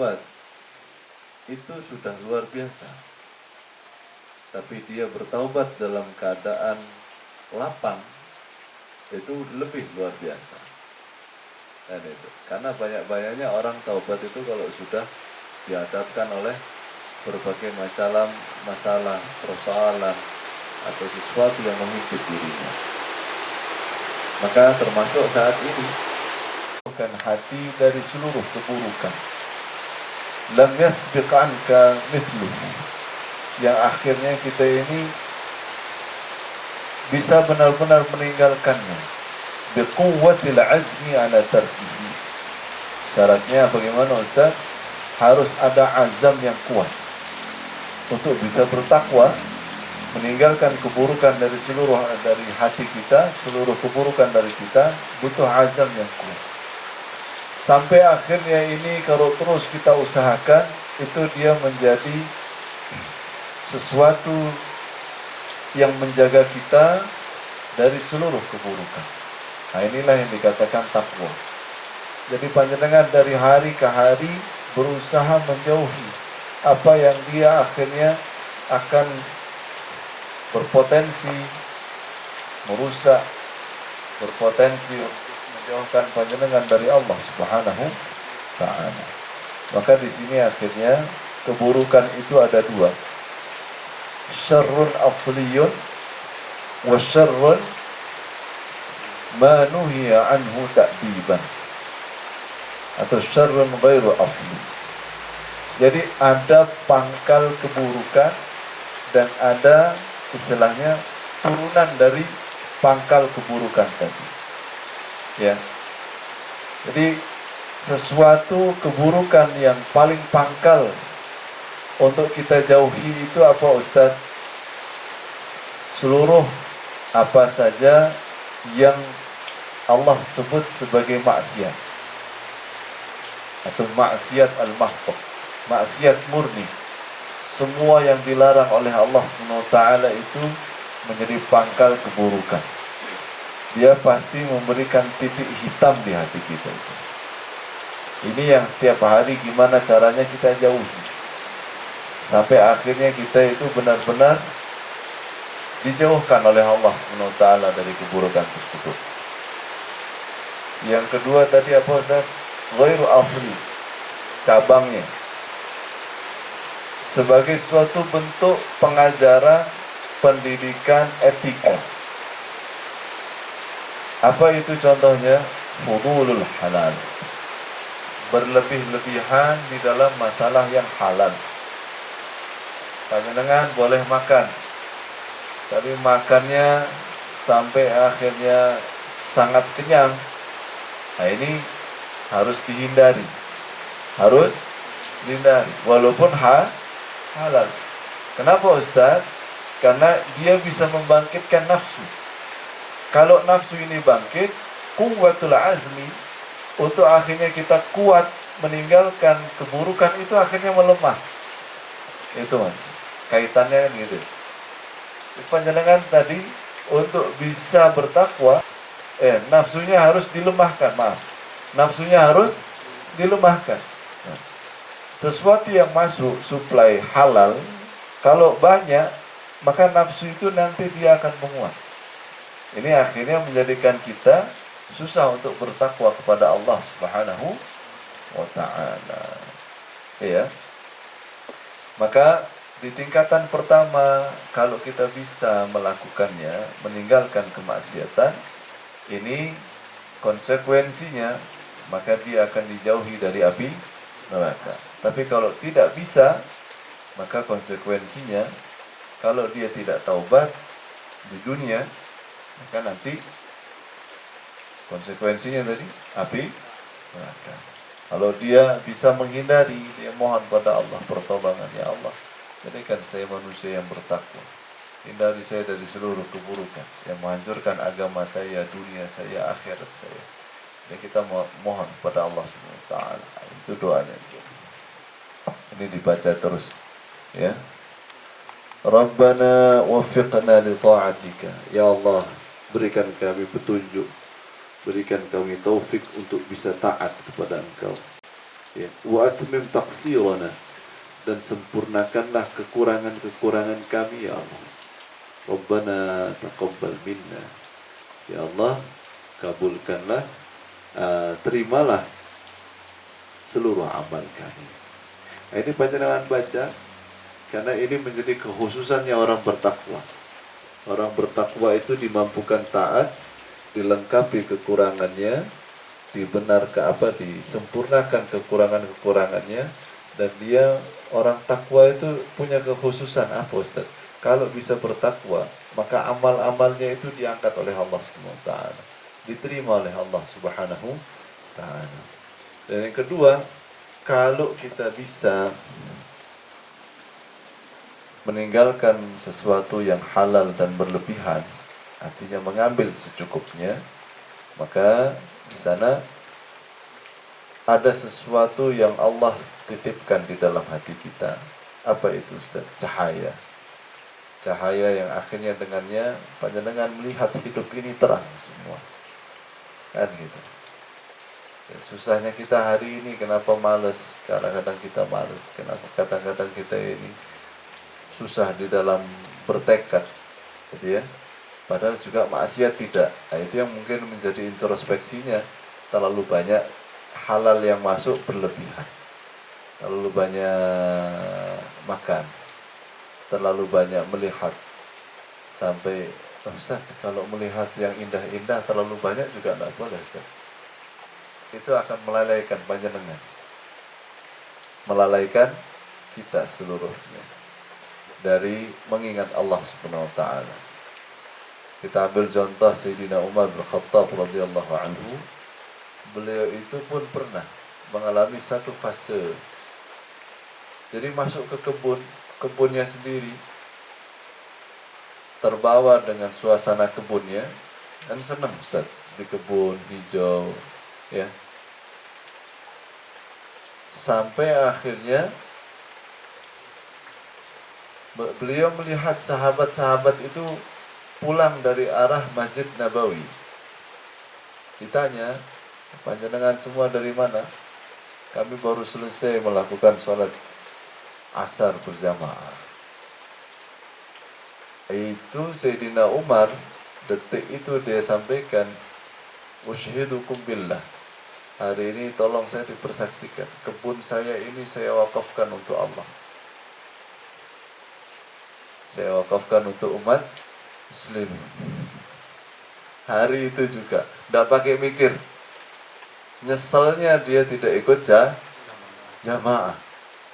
bertaubat itu sudah luar biasa. Tapi dia bertaubat dalam keadaan lapang, itu lebih luar biasa. Dan itu karena banyak-banyaknya orang taubat itu kalau sudah dihadapkan oleh berbagai macam masalah, persoalan atau sesuatu yang menghimpit dirinya. Maka termasuk saat ini bukan hati dari seluruh keburukan. Lam yasbiq anka mithluhu, yang akhirnya kita ini bisa benar-benar meninggalkannya. Biquwwatil azmi ala tarkihi. Syaratnya bagaimana Ustaz? Harus ada azam yang kuat untuk bisa bertakwa, meninggalkan keburukan dari hati kita, seluruh keburukan dari kita, butuh azam yang kuat. Sampai akhirnya ini kalau terus kita usahakan, itu dia menjadi sesuatu yang menjaga kita dari seluruh keburukan. Nah, inilah yang dikatakan takwa. Jadi panjenengan dari hari ke hari berusaha menjauhi apa yang dia akhirnya akan berpotensi merusak, berpotensi untuk menjauhkan panjenengan dari Allah Subhanahu Ta'ala. Maka di sini akhirnya keburukan itu ada dua. Syarrun asliyun wa syarrun ma nuhiya anhu ta'diban, atau syarrun ghairu asli. Jadi ada pangkal keburukan dan ada istilahnya turunan dari pangkal keburukan tadi. Ya. Jadi sesuatu keburukan yang paling pangkal untuk kita jauhi itu apa Ustaz? Seluruh apa saja yang Allah sebut sebagai maksiat atau maksiat al-mahfud, maksiat murni. Semua yang dilarang oleh Allah SWT itu menjadi pangkal keburukan. Dia pasti memberikan titik hitam di hati kita itu. Ini yang setiap hari gimana caranya kita jauhi, sampai akhirnya kita itu benar-benar dijauhkan oleh Allah SWT dari keburukan tersebut. Yang kedua tadi apa Ustaz? Ghairu asli, cabangnya. Sebagai suatu bentuk pengajaran pendidikan etika. Apa itu contohnya? Fudulul halal, berlebih-lebihan di dalam masalah yang halal. Panjenengan boleh makan, tapi makannya sampai akhirnya sangat kenyang. Nah ini harus dihindari, walaupun halal. Kenapa Ustaz? Karena dia bisa membangkitkan nafsu. Kalau nafsu ini bangkit, quwwatul azmi, untuk akhirnya kita kuat meninggalkan keburukan itu akhirnya melemah. Itu Mas, kaitannya kan gitu. Panjenengan tadi untuk bisa bertakwa, nafsunya harus dilemahkan, nafsunya harus dilemahkan. Nah, sesuatu yang masuk suplai halal, kalau banyak, maka nafsu itu nanti dia akan menguat. Ini akhirnya menjadikan kita susah untuk bertakwa kepada Allah Subhanahu wa Ta'ala. Ya. Maka di tingkatan pertama, kalau kita bisa melakukannya, meninggalkan kemaksiatan, ini konsekuensinya, maka dia akan dijauhi dari api neraka. Tapi kalau tidak bisa, maka konsekuensinya, kalau dia tidak taubat di dunia, maka nanti konsekuensinya tadi api neraka. Kalau dia bisa menghindari, dia mohon pada Allah pertolongan, ya Allah, jadikan saya manusia yang bertakwa, hindari saya dari seluruh keburukan yang menghancurkan agama saya, dunia saya, akhirat saya. Dan kita mohon pada Allah SWT. Itu doanya. Ini dibaca terus, ya. Rabbana waffiqna li ta'atika. Ya Allah, berikan kami petunjuk, berikan kami taufik untuk bisa taat kepada Engkau. Ya, wa atmim taqsirana, dan sempurnakanlah kekurangan-kekurangan kami ya Allah. Rabbana taqabbal minna. Ya Allah, kabulkanlah, terimalah seluruh amal kami. Nah, ini panjenengan baca karena ini menjadi kekhususannya orang bertakwa. Orang bertakwa itu dimampukan taat, dilengkapi kekurangannya, disempurnakan kekurangan-kekurangannya, dan dia orang takwa itu punya kekhususan apa Ustaz? Kalau bisa bertakwa, maka amal-amalnya itu diangkat oleh Allah Subhanahu wa taala, diterima oleh Allah Subhanahu wa taala. Dan yang kedua, kalau kita bisa meninggalkan sesuatu yang halal dan berlebihan, artinya mengambil secukupnya, maka di sana ada sesuatu yang Allah titipkan di dalam hati kita. Apa itu Ustaz? Cahaya. Cahaya yang akhirnya dengannya panjenengan melihat hidup ini terang semua. Kan gitu. Ya, susahnya kita hari ini kenapa malas? Kadang-kadang kita malas. Kenapa kadang-kadang kita ini susah di dalam bertekad, gitu ya. Padahal juga maksiat tidak. Nah, itu yang mungkin menjadi introspeksinya. Terlalu banyak halal yang masuk berlebihan, terlalu banyak makan, terlalu banyak melihat, sampai Ustaz, kalau melihat yang indah-indah terlalu banyak juga tidak boleh Ustaz. Itu akan melalaikan panjenengan, melalaikan kita seluruhnya dari mengingat Allah Subhanahu wa taala. Kita ambil contoh Sayyidina Umar bin Khattab radhiyallahu anhu. Beliau itu pun pernah mengalami satu fase. Jadi masuk ke kebunnya sendiri, terbawa dengan suasana kebunnya, dan senang Ustaz di kebun hijau, ya. Sampai akhirnya beliau melihat sahabat-sahabat itu pulang dari arah Masjid Nabawi. Ditanya, panjenengan semua dari mana? Kami baru selesai melakukan sholat asar berjamaah. Itu Sayyidina Umar, detik itu dia sampaikan, Ushidukum billah, hari ini tolong saya dipersaksikan, kebun saya ini saya wakafkan untuk Allah. Saya wakafkan untuk umat muslim. Hari itu juga, tidak pakai mikir. Nyeselnya dia tidak ikut jamaah.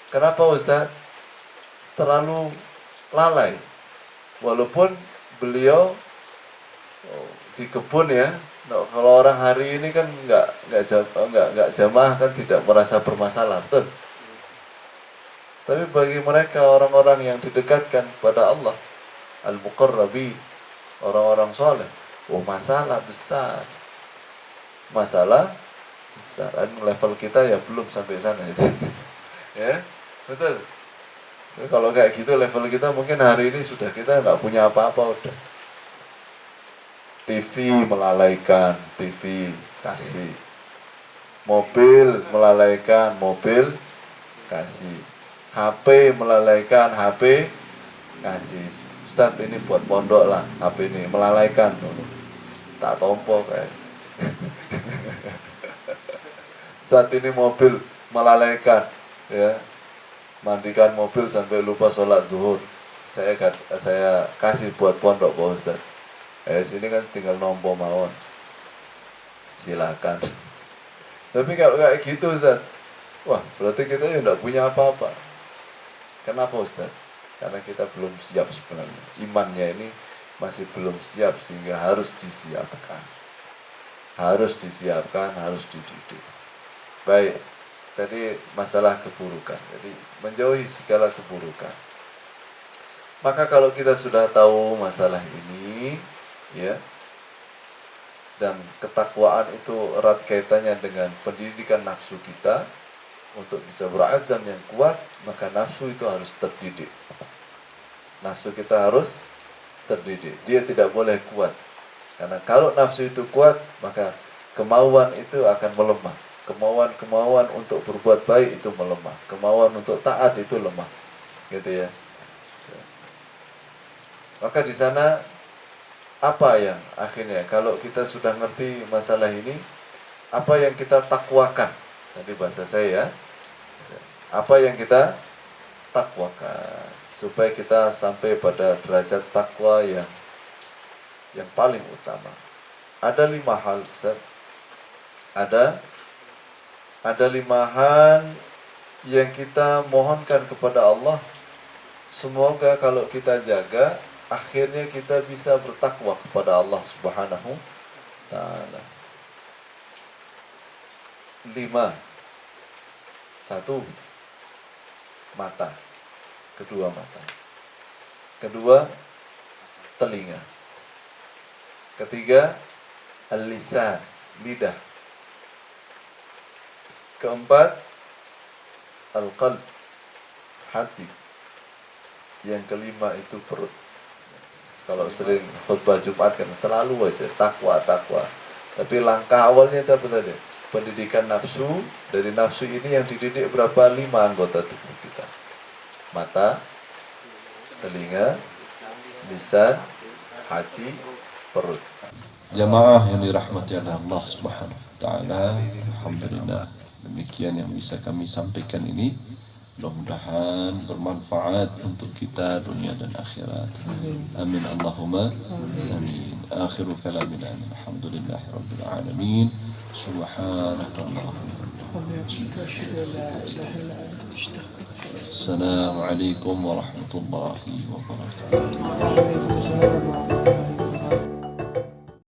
Kenapa Ustaz? Terlalu lalai. Walaupun beliau di kebun ya. Nah, kalau orang hari ini kan nggak jamaah kan tidak merasa bermasalah, betul. Tapi bagi mereka orang-orang yang didekatkan pada Allah, al-muqarrabi, orang-orang soleh, masalah besar. Masalah besar. Level kita ya belum sampai sana itu. Ya, betul. Jadi kalau kayak gitu level kita mungkin hari ini sudah kita nggak punya apa-apa udah. TV melalaikan, TV kasih. Mobil melalaikan, mobil kasih. HP melalaikan, HP kasih. Ustaz ini buat pondok lah, HP ini melalaikan. Tak tompo kayak. Saat ini mobil melalaikan, ya, mandikan mobil sampai lupa sholat zuhur. Saya kasih buat pondok Pak Ustaz. Sini kan tinggal nompo mawon. Silakan. Tapi kalau kayak gitu Ustaz, wah berarti kita ya tidak punya apa-apa. Kenapa Ustaz? Karena kita belum siap sebenarnya. Imannya ini masih belum siap sehingga harus disiapkan. Harus disiapkan, harus dididik. Baik, tadi masalah keburukan. Jadi menjauhi segala keburukan. Maka kalau kita sudah tahu masalah ini, ya, dan ketakwaan itu erat kaitannya dengan pendidikan nafsu kita, untuk bisa berazam yang kuat, maka nafsu itu harus terdidik. Nafsu kita harus terdidik. Dia tidak boleh kuat. Karena kalau nafsu itu kuat, maka kemauan itu akan melemah. Kemauan untuk berbuat baik itu melemah, kemauan untuk taat itu lemah, gitu ya. Maka di sana apa yang akhirnya kalau kita sudah ngerti masalah ini, apa yang kita takwakan? Tadi bahasa saya ya, apa yang kita takwakan supaya kita sampai pada derajat takwa yang paling utama. Ada 5 hal, Ustaz. Ada 5 hal yang kita mohonkan kepada Allah. Semoga kalau kita jaga, akhirnya kita bisa bertakwa kepada Allah Subhanahu Ta'ala. 5. 1. Mata. Kedua, mata. Kedua, telinga. Ketiga, al-lisan, lidah. Keempat, al-qalb, hati. Yang kelima itu perut. Kalau sering khutbah Jumat kan selalu aja takwa. Tapi langkah awalnya itu apa tadi? Pendidikan nafsu. Dari nafsu ini yang dididik berapa? 5 anggota tubuh kita. Mata, telinga, lisan, hati, perut. Jamaah yang dirahmati oleh Allah Subhanahu wa taala, alhamdulillah demikian yang bisa kami sampaikan ini. Mudah-mudahan bermanfaat untuk kita dunia dan akhirat. Amin Allahumma amin. Akhiru kalamina alhamdulillahirabbil alamin. Subhanakallahumma. Assalamualaikum warahmatullahi wabarakatuh.